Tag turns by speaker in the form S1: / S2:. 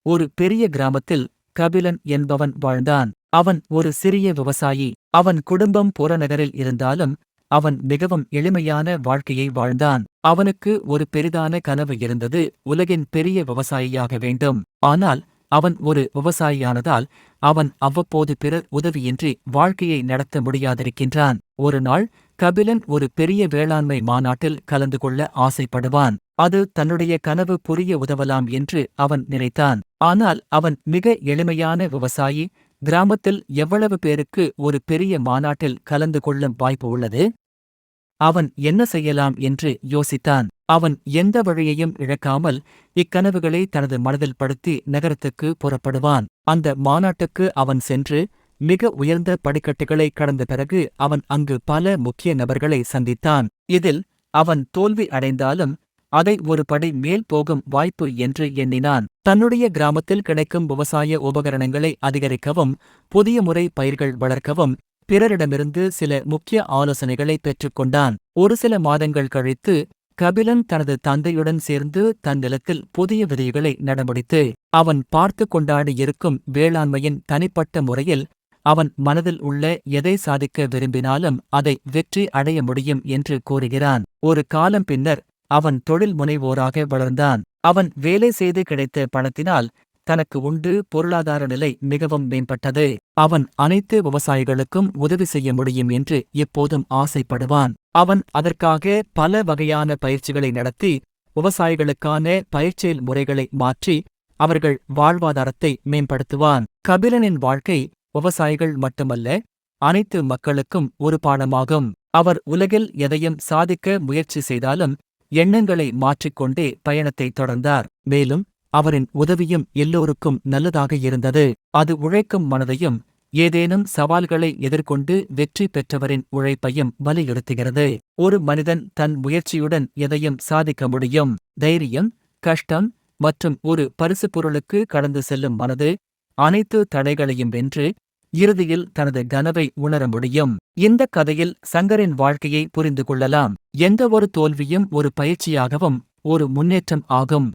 S1: ஒரு பெரிய கிராமத்தில் கபிலன் என்பவன் வாழ்ந்தான். அவன் ஒரு சிறிய விவசாயி. அவன் குடும்பம் புறநகரில் இருந்தாலும் அவன் மிகவும் எளிமையான வாழ்க்கையை வாழ்ந்தான். அவனுக்கு ஒரு பெரிதான கனவு இருந்தது, உலகின் பெரிய விவசாயியாக வேண்டும். ஆனால் அவன் ஒரு விவசாயியானதால் அவன் அவ்வப்போது பிறர் உதவியின்றி வாழ்க்கையை நடத்த முடியாதிருக்கின்றான். ஒரு நாள் கபிலன் ஒரு பெரிய வேளாண்மை மாநாட்டில் கலந்து கொள்ள ஆசைப்படுவான். அது தன்னுடைய கனவு புரிய உதவலாம் என்று அவன் நினைத்தான். ஆனால் அவன் மிக எளிமையான விவசாயி. கிராமத்தில் எவ்வளவு பேருக்கு ஒரு பெரிய மாநாட்டில் கலந்து கொள்ளும் வாய்ப்பு உள்ளது? அவன் என்ன செய்யலாம் என்று யோசித்தான். அவன் எந்த வழியையும் இழக்காமல் இக்கனவுகளை தனது மனதில் படுத்தி நகரத்துக்கு புறப்படுவான். அந்த மாநாட்டுக்கு அவன் சென்று மிக உயர்ந்த படிக்கட்டுகளை கடந்த பிறகு அவன் அங்கு பல முக்கிய நபர்களை சந்தித்தான். இதில் அவன் தோல்வி அடைந்தாலும் அதை ஒரு படி மேல் போகும் வாய்ப்பு என்று எண்ணினான். தன்னுடைய கிராமத்தில் கிடைக்கும் விவசாய உபகரணங்களை அதிகரிக்கவும், புதிய முறை பயிர்கள் வளர்க்கவும் பிறரிடமிருந்து சில முக்கிய ஆலோசனைகளை பெற்றுக்கொண்டான். ஒரு சில மாதங்கள் கழித்து கபிலன் தனது தந்தையுடன் சேர்ந்து தன் நிலத்தில் புதிய விதைகளை நடமுடித்து அவன் பார்த்து கொண்டாடியிருக்கும் வேளாண்மையின் தனிப்பட்ட முறையில் அவன் மனதில் உள்ள எதை சாதிக்க விரும்பினாலும் அதை வெற்றி அடைய முடியும் என்று கூறுகிறான். ஒரு காலம் பின்னர் அவன் தொழில் முனைவோராக வளர்ந்தான். அவன் வேலை செய்து கிடைத்த பணத்தினால் தனக்கு உண்டு பொருளாதார நிலை மிகவும் மேம்பட்டது. அவன் அனைத்து விவசாயிகளுக்கும் உதவி செய்ய முடியும் என்று எப்போதும் ஆசைப்படுவான். அவன் அதற்காக பல வகையான பயிற்சிகளை நடத்தி விவசாயிகளுக்கான பயிற்சியல் முறைகளை மாற்றி அவர்கள் வாழ்வாதாரத்தை மேம்படுத்துவான். கபிலனின் வாழ்க்கை விவசாயிகள் மட்டுமல்ல, அனைத்து மக்களுக்கும் ஒரு பாடமாகும். அவர் உலகில் எதையும் சாதிக்க முயற்சி செய்தாலும் எண்ணங்களை மாற்றிக்கொண்டே பயணத்தை தொடர்ந்தார். மேலும் அவரின் உதவியும் எல்லோருக்கும் நல்லதாக இருந்தது. அது உழைக்கும் மனதையும் ஏதேனும் சவால்களை எதிர்கொண்டு வெற்றி பெற்றவரின் உழைப்பையும் வலியுறுத்துகிறது. ஒரு மனிதன் தன் முயற்சியுடன் எதையும் சாதிக்க முடியும். தைரியம், கஷ்டம் மற்றும் ஒரு பரிசுப் பொருளுக்கு கடந்து செல்லும் மனது அனைத்து தடைகளையும் வென்று இறுதியில் தனது கனவை உணர முடியும். இந்த கதையில் சங்கரின் வாழ்க்கையை புரிந்து கொள்ளலாம். எந்த ஒரு தோல்வியும் ஒரு பயிற்சியாகவும் ஒரு முன்னேற்றம் ஆகும்.